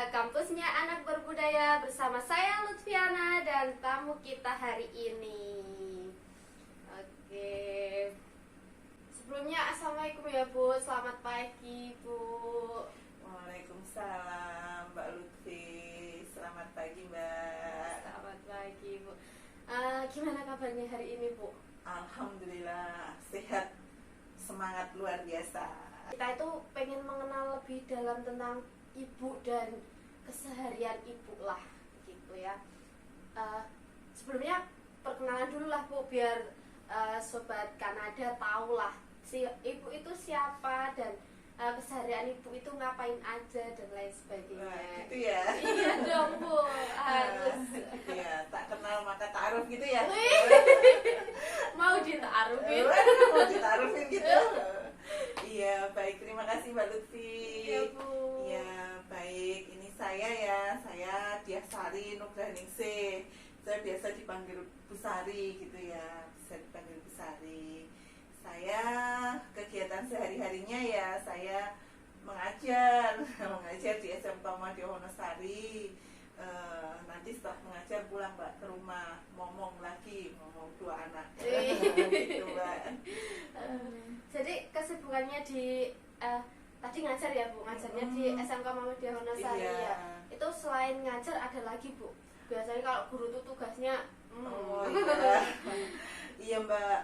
Kampusnya Anak Berbudaya bersama saya Lutfiana dan tamu kita hari ini. Oke. Sebelumnya assalamualaikum ya Bu, selamat pagi Bu. Waalaikumsalam Mbak Lutfi. Selamat pagi Mbak. Selamat pagi Bu. Gimana kabarnya hari ini Bu? Alhamdulillah sehat, semangat luar biasa. Kita itu pengen mengenal lebih dalam tentang ibu dan keseharian ibu lah gitu ya. Sebelumnya perkenalan dulu lah Bu, biar sobat Kanada tahu lah si ibu itu siapa dan keseharian ibu itu ngapain aja dan lain sebagainya. Wah, gitu ya. Iya dong Bu, harus. Ya, tak kenal maka ta'aruf gitu ya. Mau ditaruhin. Mau ditaarufin gitu. Iya, baik, terima kasih Mbak Lutfi. Iya Bu. Iya, baik. Ini saya Diah Sari Nugraningsih. Saya biasa dipanggil Bu Sari gitu ya, bisa dipanggil Bu Sari. Saya kegiatan sehari-harinya ya saya mengajar di SMK Madya Wonosari. Nanti setelah mengajar pulang Mbak ke rumah ngomong dua anak. Gitu, Mbak. Jadi kesibukannya di tadi ngajar ya Bu, ngajarnya di SMK Madya Wonosari Iya. ya. Itu selain ngajar ada lagi Bu. Biasanya kalau guru tuh tugasnya Oh iya. Iya Mbak.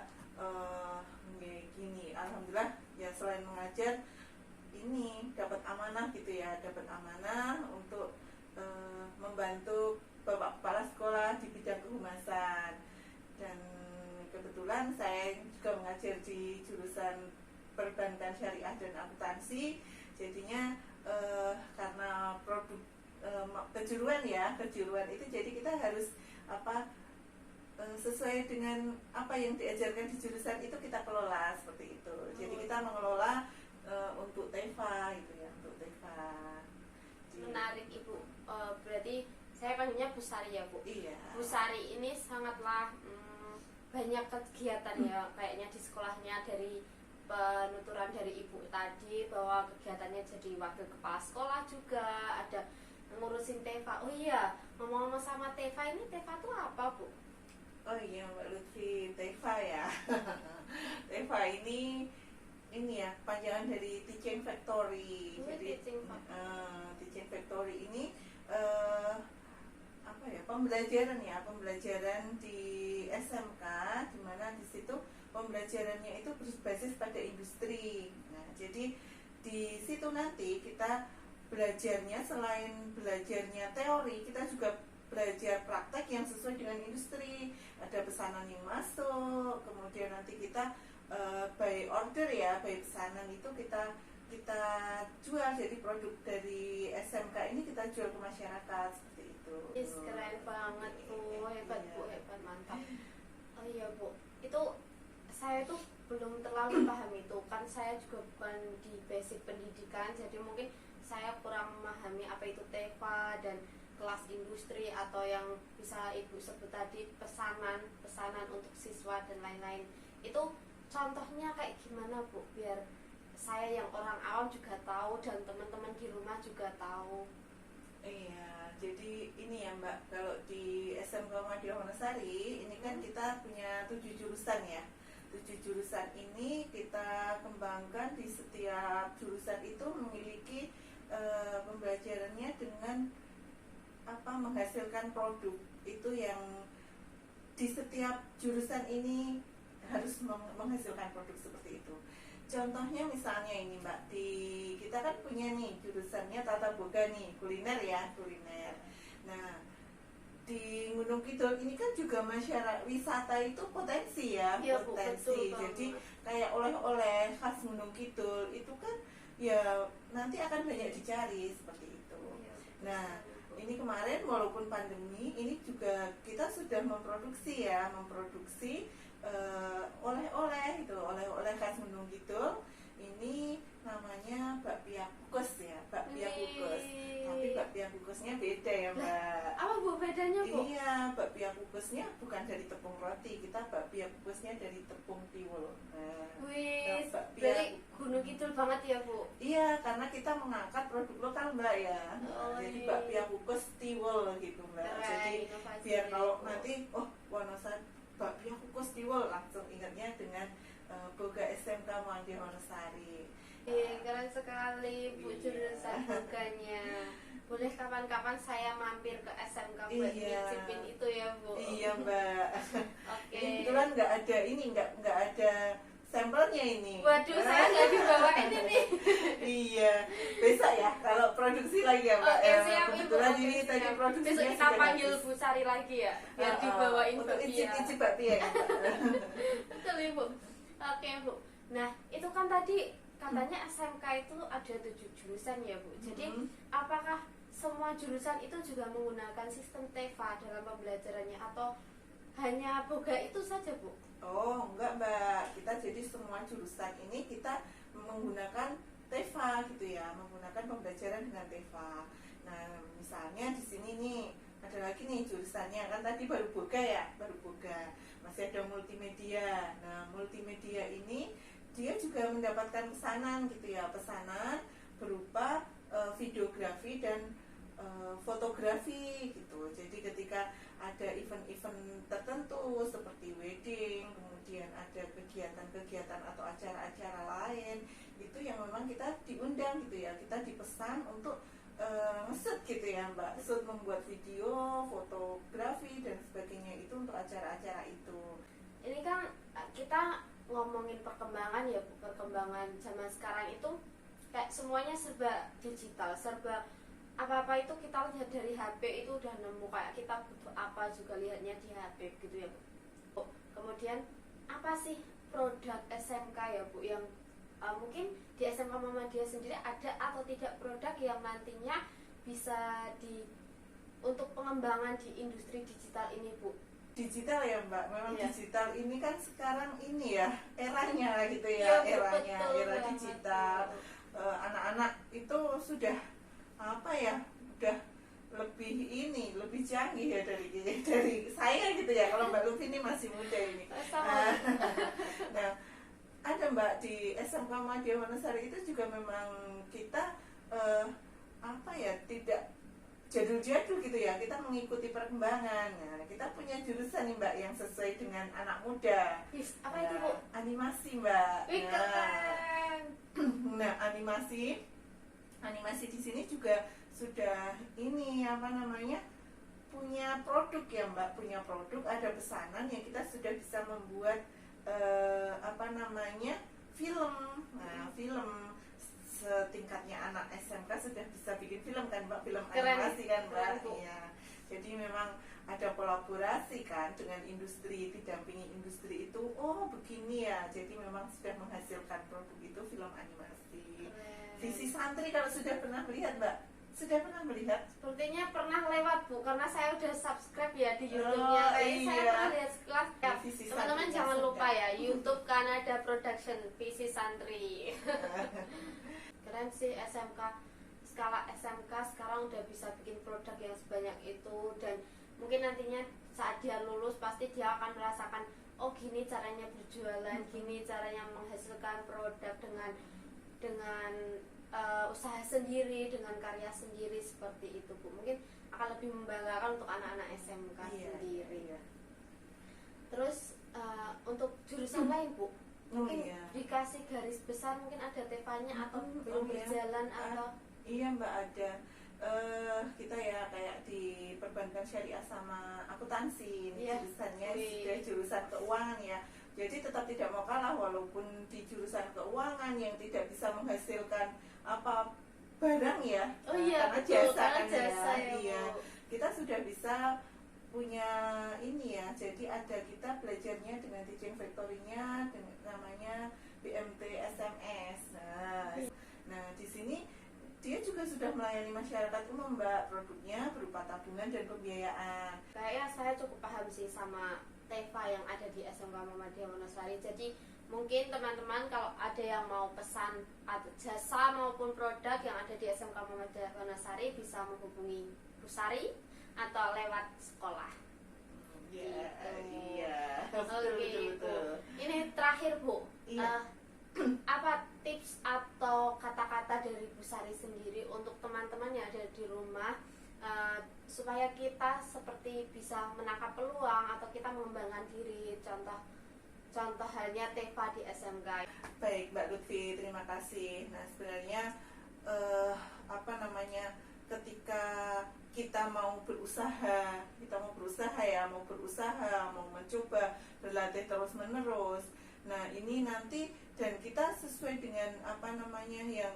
Gini, alhamdulillah ya selain mengajar ini dapat amanah gitu ya, dapat amanah untuk membantu Bapak Kepala Sekolah di bidang kehumasan. Dan kebetulan saya juga mengajar di jurusan perbankan syariah dan akuntansi. Jadinya karena produk kejuruan itu, jadi kita harus sesuai dengan apa yang diajarkan di jurusan itu kita kelola seperti itu. Jadi kita mengelola untuk TEFA gitu ya, untuk TEFA. menarik Ibu. Berarti saya panggilnya Bu Sari ya Bu. Iya. Bu Sari ini sangatlah banyak kegiatan ya kayaknya di sekolahnya, dari penuturan dari Ibu tadi bahwa kegiatannya jadi wakil kepala sekolah juga, ada ngurusin TEFA. Oh iya, ngomong-ngomong sama TEFA, ini TEFA itu apa Bu? Oh iya Mbak Lutfi, TEFA ya. TEFA ini ya panjangan dari Teaching Factory. Jadi Teaching Factory ini pembelajaran di SMK, di mana di situ pembelajarannya itu berbasis pada industri. Nah, jadi di situ nanti kita belajarnya, selain belajarnya teori, kita juga belajar praktek yang sesuai dengan industri. Ada pesanan yang masuk, kemudian nanti kita by order ya, by pesanan itu kita jual, jadi produk dari SMK ini kita jual ke masyarakat seperti itu. Yes, keren banget Bu, hebat Bu, hebat, mantap. Oh iya Bu, itu saya tuh belum terlalu paham itu, kan saya juga bukan di basic pendidikan, jadi mungkin saya kurang memahami apa itu TEFA dan kelas industri atau yang bisa Ibu sebut tadi pesanan untuk siswa dan lain-lain. Itu contohnya kayak gimana Bu, biar saya yang orang awam juga tahu dan teman-teman di rumah juga tahu. Iya, jadi ini ya Mbak, kalau di SMK Madya Wonosari ini kan kita punya 7 jurusan ya. 7 jurusan ini kita kembangkan, di setiap jurusan itu memiliki pembelajarannya dengan menghasilkan produk. Itu yang di setiap jurusan ini harus menghasilkan produk seperti itu. Contohnya misalnya ini Mbak, kita kan punya nih jurusannya tata boga nih, kuliner ya, kuliner. Nah, di Gunung Kidul ini kan juga masyarakat wisata itu potensi ya, Ya, potensi. Bu, jadi kayak oleh-oleh khas Gunung Kidul itu kan ya nanti akan banyak dicari seperti itu. Nah, ini kemarin walaupun pandemi, ini juga kita sudah memproduksi oleh-oleh itu, oleh-oleh khas Gunung Kidul. Ini namanya bakpia kukus ya, bakpia kukus. Tapi bakpia kukusnya beda ya Mbak. Apa Bu bedanya Bu? Iya, bakpia kukusnya bukan dari tepung roti, kita bakpia kukusnya dari tepung tiwul. Wih, bakpia berarti Gunung Kidul banget ya Bu? iya, karena kita mengangkat produk lokal Mbak ya. Oh, Jadi iya. bakpia kukus tiwul gitu Mbak. Keren, Jadi inovasi biar ya, kalau Bu. nanti Wonosari bakpia kukus tiwul langsung ingatnya dengan Boga SMK Muhammadiyah Wonosari. Iya, keren sekali Bu Iya. jurusan boganya. Boleh kapan-kapan saya mampir ke SMK buat Iya. nyicipin itu ya Bu. Iya Mbak. Oke. Ini kebetulan nggak ada ini, nggak ada sampelnya ini. Waduh, saya nggak dibawain ini. Iya, besok ya kalau produksi lagi ya Mbak. Oke, Ya, siap Ibu. kebetulan Oke, ini siap. tadi produksinya Besok kita sudah panggil habis. Bu Sari lagi ya, biar Uh-uh. dibawain untuk bakpia. icip-icip bakpia ya Mbak. Betul Ibu. Oke Bu. Nah, itu kan tadi katanya SMK itu ada 7 jurusan ya Bu. Jadi apakah semua jurusan itu juga menggunakan sistem TEFA dalam pembelajarannya atau hanya boga itu saja Bu? Oh enggak Mbak, kita jadi semua jurusan ini kita menggunakan TEFA gitu ya, menggunakan pembelajaran dengan TEFA. Nah misalnya di sini nih ada lagi nih jurusannya, kan tadi baru boga ya, baru boga. Masih ada multimedia. Nah multimedia ini dia juga mendapatkan pesanan gitu ya, pesanan berupa videografi dan fotografi gitu. Jadi ketika ada event-event tertentu seperti wedding, kemudian ada kegiatan-kegiatan atau acara-acara lain, itu yang memang kita diundang gitu ya, kita dipesan untuk nge-shoot gitu ya Mbak, shoot membuat video, fotografi dan sebagainya itu untuk acara-acara itu. Ini kan kita ngomongin perkembangan ya Bu, perkembangan zaman sekarang itu kayak semuanya serba digital, serba apa-apa itu kita lihat dari HP itu udah nemu, kayak kita butuh apa juga lihatnya di HP gitu ya Bu. Kemudian apa sih produk SMK ya Bu yang mungkin di SMK Muhammadiyah sendiri ada atau tidak produk yang nantinya bisa untuk pengembangan di industri digital ini Bu? Digital ya Mbak, memang Iya. digital ini kan sekarang ini ya eranya gitu Iya, ya, eranya betul era banget, digital. Bu. Anak-anak itu sudah apa ya, udah lebih canggih ya dari saya gitu ya. Kalau Mbak Lufi ini masih muda ini. Sama. Nah, ada Mbak di SMK Muhammadiyah Wonosari itu juga memang kita apa ya, tidak jadul-jadul gitu ya, kita mengikuti perkembangan. Nah, kita punya jurusan nih Mbak yang sesuai dengan anak muda. Apa itu Bu? Animasi Mbak. Wih, keren. Nah, animasi di sini juga sudah ini apa namanya, punya produk ya Mbak, punya produk, ada pesanan yang kita sudah bisa membuat apa namanya, film. Nah, film setingkatnya anak SMK sudah bisa bikin film kan Mbak, film Keren. animasi kan Mbak. Keren, Bu. Iya. Jadi memang ada kolaborasi kan dengan industri, didampingi industri itu, oh begini ya. Jadi memang sudah menghasilkan produk itu film animasi. Keren. Visi Santri kalau sudah pernah melihat Mbak? Sudah pernah melihat? Sepertinya pernah lewat Bu, karena saya udah subscribe ya di YouTube-nya. Oh, Kayaknya saya iya. pernah lihat sekelas. Ya, Visi teman-teman Santrinya jangan sedang. lupa ya, YouTube Kanada Production Visi Santri. Keren sih SMK, skala SMK sekarang udah bisa bikin produk yang sebanyak itu, dan mungkin nantinya saat dia lulus pasti dia akan merasakan, oh gini caranya berjualan, gini caranya menghasilkan produk dengan usaha sendiri, dengan karya sendiri, seperti itu Bu. Mungkin akan lebih membanggakan untuk anak-anak SMK Iya, sendiri. iya. Terus untuk jurusan lain Bu, Oh mungkin iya. dikasih garis besar, mungkin ada TEFA-nya atau belum Oh, iya. berjalan atau Iya Mbak, ada. Kita ya kayak di perbankan syariah sama akuntansi, ini Iya. jurusannya Wih. sudah jurusan keuangan ya. Jadi tetap tidak mau kalah, walaupun di jurusan keuangan yang tidak bisa menghasilkan apa barang ya. Oh iya, karena betul, jasa karena kan jasa ya, iya. Bu. Kita sudah bisa punya ini ya. Jadi ada kita belajarnya dengan teaching factory-nya dengan namanya BMT SMS. Nah, di sini dia juga sudah melayani masyarakat umum Mbak, produknya berupa tabungan dan pembiayaan. Kayaknya saya cukup paham sih sama TEFA yang ada di SMK Muhammadiyah Wonosari. Jadi mungkin teman-teman kalau ada yang mau pesan atau jasa maupun produk yang ada di SMK Muhammadiyah Wonosari bisa menghubungi Bu Sari atau lewat sekolah. Ya, Gitu. iya. Oke, Ibu. Betul. Ini terakhir, Bu. Iya. Apa tips atau kata-kata dari Bu Sari sendiri untuk teman-teman yang ada di rumah supaya kita seperti bisa menangkap peluang atau kita mengembangkan diri, contoh halnya Teva di SMK. Baik, Mbak Lutfi, terima kasih. Nah, sebenarnya ketika kita mau berusaha, mau mencoba berlatih terus menerus. Nah, ini nanti dan kita sesuai dengan yang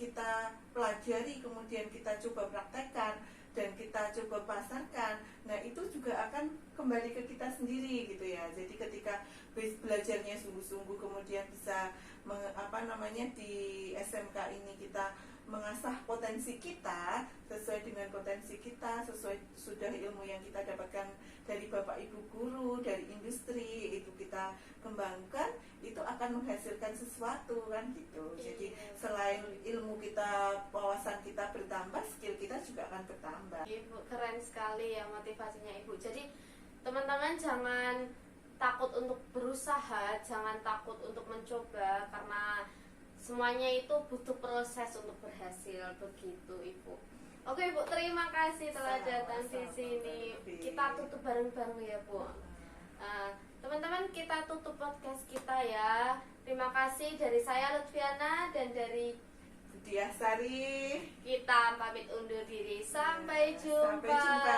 kita pelajari, kemudian kita coba praktekkan dan kita coba pasarkan. Nah, itu juga akan kembali ke kita sendiri gitu ya. Jadi ketika belajarnya sungguh-sungguh, kemudian bisa di SMK ini kita mengasah potensi kita sesuai dengan potensi kita, sesuai sudah ilmu yang kita dapatkan dari Bapak Ibu guru, dari industri, itu kita kembangkan, itu akan menghasilkan sesuatu kan gitu. Jadi selain ilmu kita, wawasan kita bertambah, skill kita juga akan bertambah. Ibu, keren sekali ya motivasinya Ibu. Jadi teman-teman jangan takut untuk berusaha, jangan takut untuk mencoba, karena semuanya itu butuh proses untuk berhasil, begitu Ibu. Oke Bu, terima kasih telah datang di sini. Kita tutup bareng-bareng ya Bu. Teman-teman, kita tutup podcast kita ya. Terima kasih dari saya Lutfiana dan dari Budiah Sari. kita pamit undur diri. Sampai jumpa. Sampai jumpa.